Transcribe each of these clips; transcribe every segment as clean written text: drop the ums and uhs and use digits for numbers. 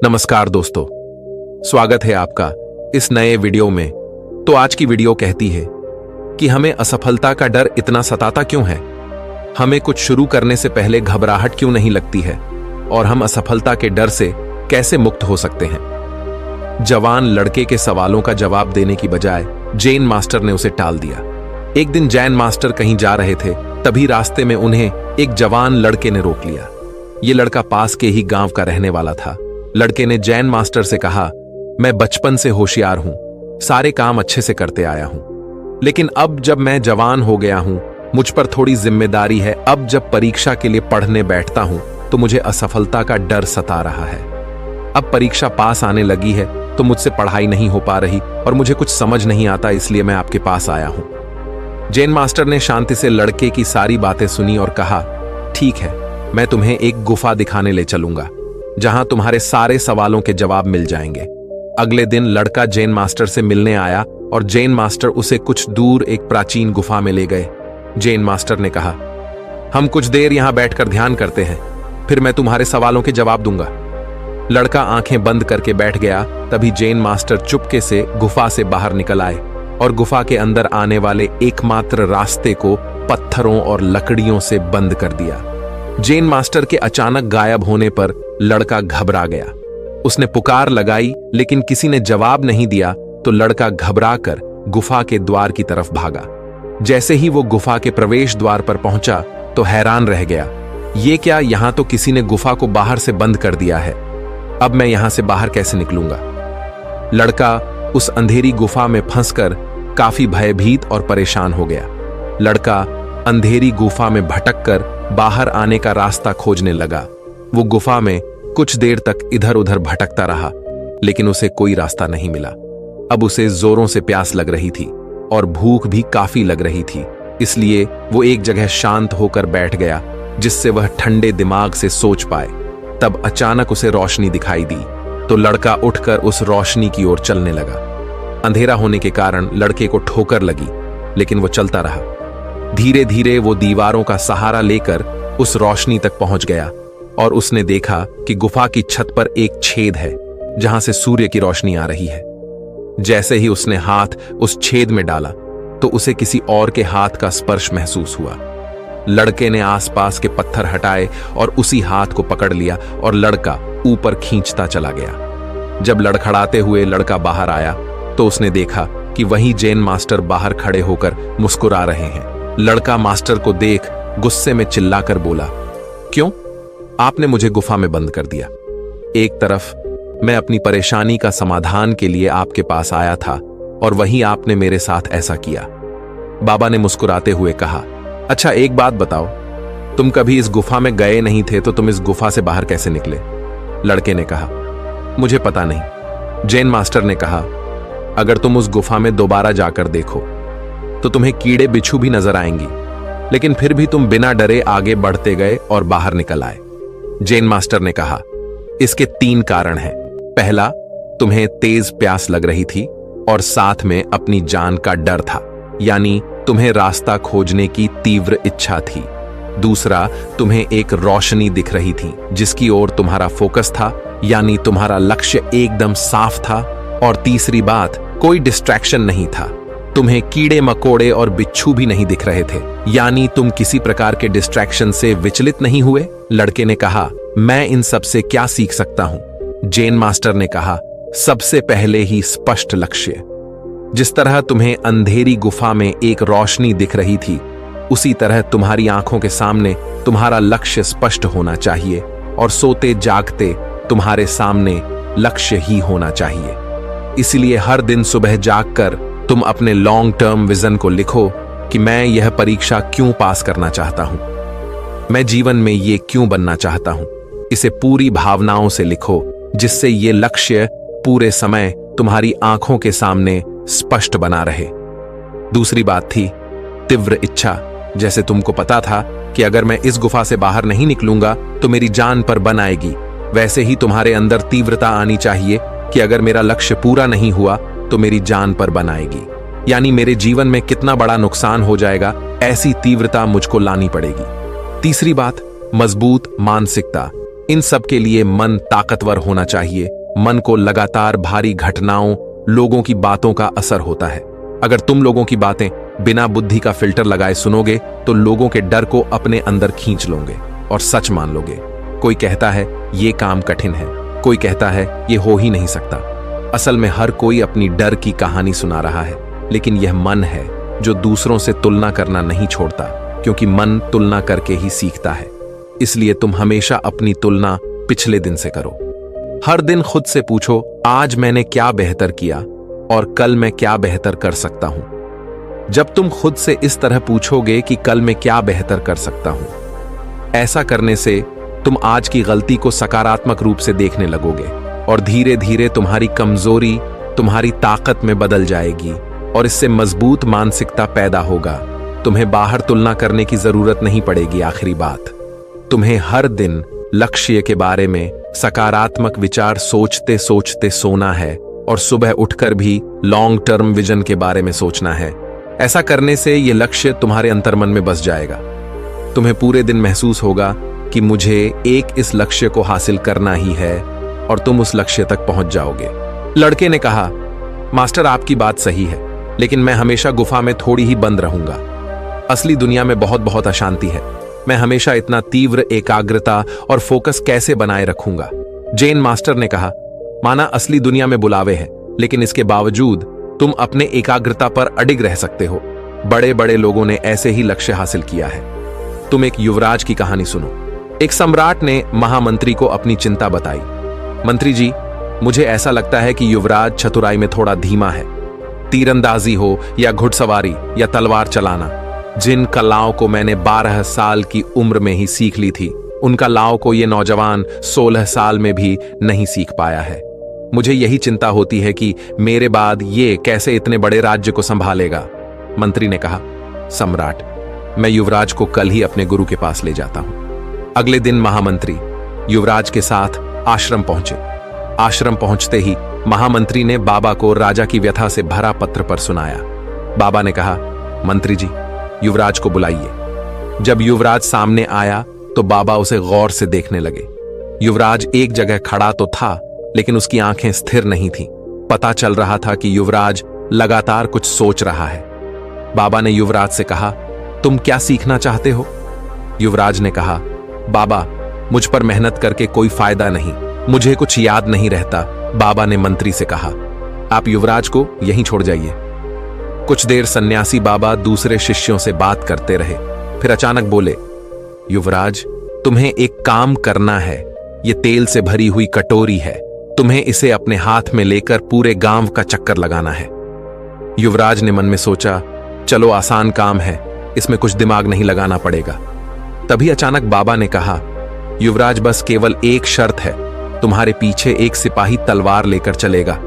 नमस्कार दोस्तों, स्वागत है आपका इस नए वीडियो में। तो आज की वीडियो कहती है कि हमें असफलता का डर इतना सताता क्यों है, हमें कुछ शुरू करने से पहले घबराहट क्यों नहीं लगती है और हम असफलता के डर से कैसे मुक्त हो सकते हैं। जवान लड़के के सवालों का जवाब देने की बजाय जेन मास्टर ने उसे टाल दिया। एक दिन जैन मास्टर कहीं जा रहे थे, तभी रास्ते में उन्हें एक जवान लड़के ने रोक लिया। ये लड़का पास के ही गांव का रहने वाला था। लड़के ने जैन मास्टर से कहा, मैं बचपन से होशियार हूं, सारे काम अच्छे से करते आया हूं, लेकिन अब जब मैं जवान हो गया हूं, मुझ पर थोड़ी जिम्मेदारी है। अब जब परीक्षा के लिए पढ़ने बैठता हूं तो मुझे असफलता का डर सता रहा है। अब परीक्षा पास आने लगी है तो मुझसे पढ़ाई नहीं हो पा रही और मुझे कुछ समझ नहीं आता, इसलिए मैं आपके पास आया हूं। जैन मास्टर ने शांति से लड़के की सारी बातें सुनी और कहा, ठीक है, मैं तुम्हें एक गुफा दिखाने ले चलूंगा जहां तुम्हारे सारे सवालों के जवाब मिल जाएंगे। अगले दिन लड़का जैन मास्टर से मिलने आया और जैन मास्टर उसे कुछ दूर एक प्राचीन गुफा में ले गए। जैन मास्टर ने कहा, हम कुछ देर यहां बैठकर ध्यान करते हैं, फिर मैं तुम्हारे सवालों के जवाब दूंगा। लड़का आंखें बंद करके बैठ गया। तभी जैन मास्टर चुपके से गुफा से बाहर निकल आए और गुफा के अंदर आने वाले एकमात्र रास्ते को पत्थरों और लकड़ियों से बंद कर दिया। जैन मास्टर के अचानक गायब होने पर लड़का घबरा गया। उसने पुकार लगाई लेकिन किसी ने जवाब नहीं दिया, तो लड़का घबराकर गुफा के द्वार की तरफ भागा। जैसे ही वो गुफा के प्रवेश द्वार पर पहुंचा तो हैरान रह गया, ये क्या, यहां तो किसी ने गुफा को बाहर से बंद कर दिया है। अब मैं यहां से बाहर कैसे निकलूंगा। लड़का उस अंधेरी गुफा में फंसकर काफी भयभीत और परेशान हो गया। लड़का अंधेरी गुफा में भटककर बाहर आने का रास्ता खोजने लगा। वो गुफा में कुछ देर तक इधर उधर भटकता रहा, लेकिन उसे कोई रास्ता नहीं मिला। अब उसे जोरों से प्यास लग रही थी और भूख भी काफी लग रही थी, इसलिए वो एक जगह शांत होकर बैठ गया जिससे वह ठंडे दिमाग से सोच पाए। तब अचानक उसे रोशनी दिखाई दी, तो लड़का उठकर उस रोशनी की ओर चलने लगा। अंधेरा होने के कारण लड़के को ठोकर लगी, लेकिन वो चलता रहा। धीरे धीरे वो दीवारों का सहारा लेकर उस रोशनी तक पहुंच गया और उसने देखा कि गुफा की छत पर एक छेद है जहां से सूर्य की रोशनी आ रही है। जैसे ही उसने हाथ उस छेद में डाला तो उसे किसी और के हाथ का स्पर्श महसूस हुआ। लड़के ने आसपास के पत्थर हटाए और उसी हाथ को पकड़ लिया और लड़का ऊपर खींचता चला गया। जब लड़खड़ाते हुए लड़का बाहर आया तो उसने देखा कि वहीं जैन मास्टर बाहर खड़े होकर मुस्कुरा रहे हैं। लड़का मास्टर को देख गुस्से में चिल्लाकर बोला, क्यों, आपने मुझे गुफा में बंद कर दिया। एक तरफ मैं अपनी परेशानी का समाधान के लिए आपके पास आया था और वहीं आपने मेरे साथ ऐसा किया। बाबा ने मुस्कुराते हुए कहा, अच्छा एक बात बताओ, तुम कभी इस गुफा में गए नहीं थे तो तुम इस गुफा से बाहर कैसे निकले। लड़के ने कहा, मुझे पता नहीं। जैन मास्टर ने कहा, अगर तुम उस गुफा में दोबारा जाकर देखो तो तुम्हें कीड़े बिच्छू भी नजर आएंगी, लेकिन फिर भी तुम बिना डरे आगे बढ़ते गए और बाहर निकल आए। जैन मास्टर ने कहा, इसके 3 कारण हैं। पहला, तुम्हें तेज प्यास लग रही थी और साथ में अपनी जान का डर था, यानी तुम्हें रास्ता खोजने की तीव्र इच्छा थी। दूसरा, तुम्हें एक रोशनी दिख रही थी जिसकी ओर तुम्हारा फोकस था, यानी तुम्हारा लक्ष्य एकदम साफ था। और तीसरी बात, कोई डिस्ट्रैक्शन नहीं था, तुम्हें कीड़े मकोड़े और बिच्छू भी नहीं दिख रहे थे, यानी तुम किसी प्रकार के डिस्ट्रैक्शन से विचलित नहीं हुए। लड़के ने कहा, मैं इन सब से क्या सीख सकता हूं। जैन मास्टर ने कहा, सबसे पहले ही स्पष्ट लक्ष्य। जिस तरह तुम्हें अंधेरी गुफा में एक रोशनी दिख रही थी, उसी तरह तुम्हारी आंखों के सामने तुम्हारा लक्ष्य स्पष्ट होना चाहिए और सोते जागते तुम्हारे सामने लक्ष्य ही होना चाहिए। इसलिए हर दिन सुबह जागकर तुम अपने लॉन्ग टर्म विजन को लिखो कि मैं यह परीक्षा क्यों पास करना चाहता हूं, मैं जीवन में ये क्यों बनना चाहता हूं। इसे पूरी भावनाओं से लिखो जिससे ये लक्ष्य पूरे समय तुम्हारी आंखों के सामने स्पष्ट बना रहे। दूसरी बात थी तीव्र इच्छा। जैसे तुमको पता था कि अगर मैं इस गुफा से बाहर नहीं निकलूंगा तो मेरी जान पर बन आएगी, वैसे ही तुम्हारे अंदर तीव्रता आनी चाहिए कि अगर मेरा लक्ष्य पूरा नहीं हुआ तो मेरी जान पर बन आएगी, यानी मेरे जीवन में कितना बड़ा नुकसान हो जाएगा, ऐसी तीव्रता मुझको लानी पड़ेगी। तीसरी बात, मजबूत मानसिकता। इन सब के लिए मन ताकतवर होना चाहिए। मन को लगातार भारी घटनाओं, लोगों की बातों का असर होता है। अगर तुम लोगों की बातें बिना बुद्धि का फिल्टर लगाए सुनोगे तो लोगों के डर को अपने अंदर खींच लोगे और सच मान लोगे। कोई कहता है ये काम कठिन है, कोई कहता है ये हो ही नहीं सकता। असल में हर कोई अपनी डर की कहानी सुना रहा है, लेकिन यह मन है जो दूसरों से तुलना करना नहीं छोड़ता, क्योंकि मन तुलना करके ही सीखता है। इसलिए तुम हमेशा अपनी तुलना पिछले दिन से करो। हर दिन खुद से पूछो, आज मैंने क्या बेहतर किया और कल मैं क्या बेहतर कर सकता हूं। जब तुम खुद से इस तरह पूछोगे कि कल मैं क्या बेहतर कर सकता हूं, ऐसा करने से तुम आज की गलती को सकारात्मक रूप से देखने लगोगे और धीरे धीरे तुम्हारी कमजोरी तुम्हारी ताकत में बदल जाएगी और इससे मजबूत मानसिकता पैदा होगा। तुम्हें बाहर तुलना करने की जरूरत नहीं पड़ेगी। आखिरी बात, तुम्हें हर दिन लक्ष्य के बारे में सकारात्मक विचार सोचते सोचते सोना है और सुबह उठकर भी लॉन्ग टर्म विजन के बारे में सोचना है। ऐसा करने से यह लक्ष्य तुम्हारे अंतर्मन में बस जाएगा। तुम्हें पूरे दिन महसूस होगा कि मुझे एक इस लक्ष्य को हासिल करना ही है और तुम उस लक्ष्य तक पहुंच जाओगे। लड़के ने कहा, मास्टर आपकी बात सही है, लेकिन मैं हमेशा गुफा में थोड़ी ही बंद रहूंगा। असली दुनिया में बहुत बहुत अशांति है। मैं हमेशा इतना तीव्र एकाग्रता और फोकस कैसे बनाए रखूंगा। जेन मास्टर ने कहा, माना असली दुनिया में बुलावे हैं, लेकिन इसके बावजूद तुम अपने एकाग्रता पर अडिग रह सकते हो। बड़े बड़े लोगों ने ऐसे ही लक्ष्य हासिल किया है। तुम एक युवराज की कहानी सुनो। एक सम्राट ने महामंत्री को अपनी चिंता बताई। मंत्री जी, मुझे ऐसा लगता है कि युवराज चतुराई में थोड़ा धीमा है। तीरंदाजी हो या घुड़सवारी या तलवार चलाना, जिन कलाओं को मैंने 12 साल की उम्र में ही सीख ली थी, उन कलाओं को ये नौजवान 16 साल में भी नहीं सीख पाया है। मुझे यही चिंता होती है कि मेरे बाद ये कैसे इतने बड़े राज्य को संभालेगा। मंत्री ने कहा, सम्राट, मैं युवराज को कल ही अपने गुरु के पास ले जाता हूं। अगले दिन महामंत्री युवराज के साथ आश्रम पहुंचे। आश्रम पहुंचते ही महामंत्री ने बाबा को राजा की व्यथा से भरा पत्र पर सुनाया। बाबा ने कहा, मंत्री जी, युवराज को बुलाइए। जब युवराज सामने आया तो बाबा उसे गौर से देखने लगे। युवराज एक जगह खड़ा तो था, लेकिन उसकी आंखें स्थिर नहीं थीं। पता चल रहा था कि युवराज लगातार कुछ सोच रहा है। बाबा ने युवराज से कहा, तुम क्या सीखना चाहते हो? युवराज ने कहा, बाबा, मुझ पर मेहनत करके कोई फायदा नहीं, मुझे कुछ याद नहीं रहता। बाबा ने मंत्री से कहा, आप युवराज को यहीं छोड़ जाइए। कुछ देर सन्यासी बाबा दूसरे शिष्यों से बात करते रहे, फिर अचानक बोले, युवराज, तुम्हें एक काम करना है। ये तेल से भरी हुई कटोरी है, तुम्हें इसे अपने हाथ में लेकर पूरे गांव का चक्कर लगाना है। युवराज ने मन में सोचा, चलो आसान काम है, इसमें कुछ दिमाग नहीं लगाना पड़ेगा। तभी अचानक बाबा ने कहा, युवराज, बस केवल एक शर्त है, तुम्हारे पीछे एक सिपाही तलवार लेकर चलेगा।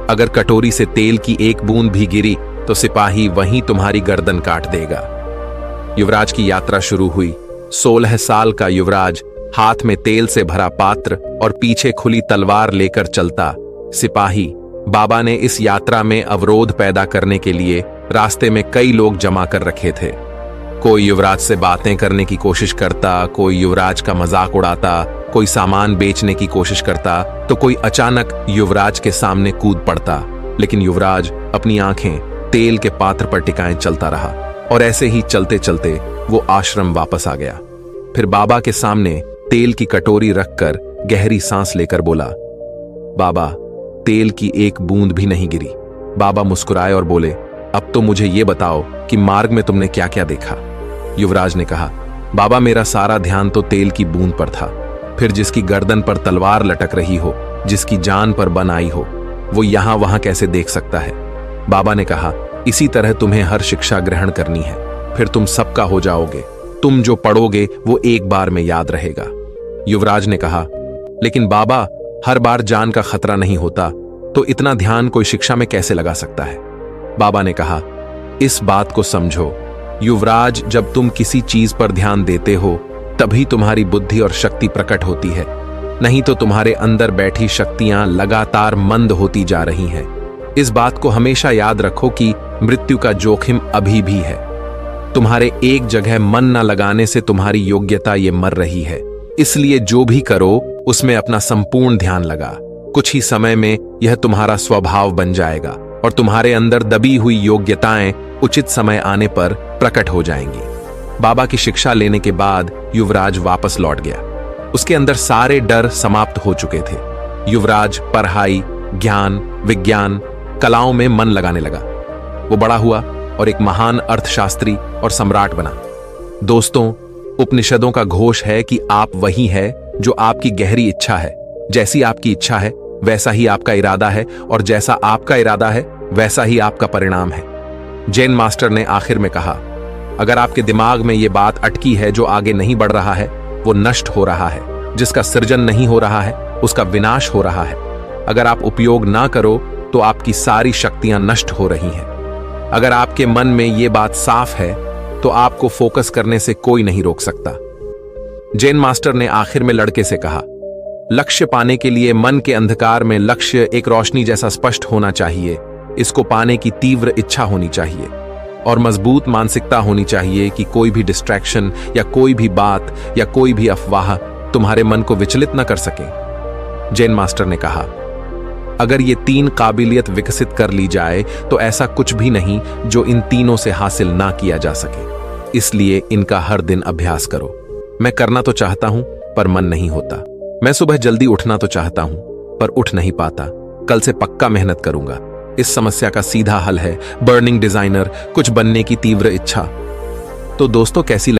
अगर कटोरी से तेल की एक बूंद भी गिरी तो सिपाही वहीं तुम्हारी गर्दन काट देगा। युवराज की यात्रा शुरू हुई। 16 साल का युवराज हाथ में तेल से भरा पात्र और पीछे खुली तलवार लेकर चलता। सिपाही बाबा ने इस यात्रा में अवरोध पैदा करने के लिए रास्ते में कई लोग जमा कर रखे थे। कोई युवराज से बातें करने की कोशिश करता, कोई युवराज का मजाक उड़ाता, कोई सामान बेचने की कोशिश करता, तो कोई अचानक युवराज के सामने कूद पड़ता। लेकिन युवराज अपनी आंखें तेल के पात्र पर टिकाए चलता रहा और ऐसे ही चलते चलते वो आश्रम वापस आ गया। फिर बाबा के सामने तेल की कटोरी रखकर गहरी सांस लेकर बोला, बाबा, तेल की एक बूंद भी नहीं गिरी। बाबा मुस्कुराए और बोले, अब तो मुझे ये बताओ कि मार्ग में तुमने क्या क्या देखा। युवराज ने कहा, बाबा, मेरा सारा ध्यान तो तेल की बूंद पर था। फिर जिसकी गर्दन पर तलवार लटक रही हो, जिसकी जान पर बन आई हो, वो यहां वहां कैसे देख सकता है। बाबा ने कहा, इसी तरह तुम्हें हर शिक्षा ग्रहण करनी है, फिर तुम सबका हो जाओगे। तुम जो पढ़ोगे वो एक बार में याद रहेगा। युवराज ने कहा, लेकिन बाबा, हर बार जान का खतरा नहीं होता, तो इतना ध्यान कोई शिक्षा में कैसे लगा सकता है। बाबा ने कहा, इस बात को समझो, युवराज, जब तुम किसी चीज पर ध्यान देते हो तभी तुम्हारी बुद्धि और शक्ति प्रकट होती है, नहीं तो तुम्हारे अंदर बैठी शक्तियां लगातार मंद होती जा रही हैं। इस बात को हमेशा याद रखो कि मृत्यु का जोखिम अभी भी है। तुम्हारे एक जगह मन न लगाने से तुम्हारी योग्यता ये मर रही है। इसलिए जो भी करो उसमें अपना संपूर्ण ध्यान लगा। कुछ ही समय में यह तुम्हारा स्वभाव बन जाएगा और तुम्हारे अंदर दबी हुई योग्यताएं उचित समय आने पर प्रकट हो जाएंगी। बाबा की शिक्षा लेने के बाद युवराज वापस लौट गया। उसके अंदर सारे डर समाप्त हो चुके थे। युवराज पढ़ाई, ज्ञान, विज्ञान, कलाओं में मन लगाने लगा। वो बड़ा हुआ और एक महान अर्थशास्त्री और सम्राट बना। दोस्तों, उपनिषदों का घोष है कि आप वही है जो आपकी गहरी इच्छा है। जैसी आपकी इच्छा है वैसा ही आपका इरादा है और जैसा आपका इरादा है वैसा ही आपका परिणाम है। जैन मास्टर ने आखिर में कहा, अगर आपके दिमाग में यह बात अटकी है जो आगे नहीं बढ़ रहा है वो नष्ट हो रहा है, जिसका सृजन नहीं हो रहा है उसका विनाश हो रहा है। अगर आप उपयोग ना करो तो आपकी सारी शक्तियां नष्ट हो रही हैं। अगर आपके मन में यह बात साफ है तो आपको फोकस करने से कोई नहीं रोक सकता। जैन मास्टर ने आखिर में लड़के से कहा, लक्ष्य पाने के लिए मन के अंधकार में लक्ष्य एक रोशनी जैसा स्पष्ट होना चाहिए। इसको पाने की तीव्र इच्छा होनी चाहिए और मजबूत मानसिकता होनी चाहिए कि कोई भी डिस्ट्रैक्शन या कोई भी बात या कोई भी अफवाह तुम्हारे मन को विचलित न कर सके। जैन मास्टर ने कहा, अगर ये 3 काबिलियत विकसित कर ली जाए तो ऐसा कुछ भी नहीं जो इन तीनों से हासिल ना किया जा सके। इसलिए इनका हर दिन अभ्यास करो। मैं करना तो चाहता हूं पर मन नहीं होता। मैं सुबह जल्दी उठना तो चाहता हूं पर उठ नहीं पाता। कल से पक्का मेहनत करूंगा। इस समस्या का सीधा हल है बर्निंग डिजाइनर, कुछ बनने की तीव्र इच्छा। तो दोस्तों, कैसी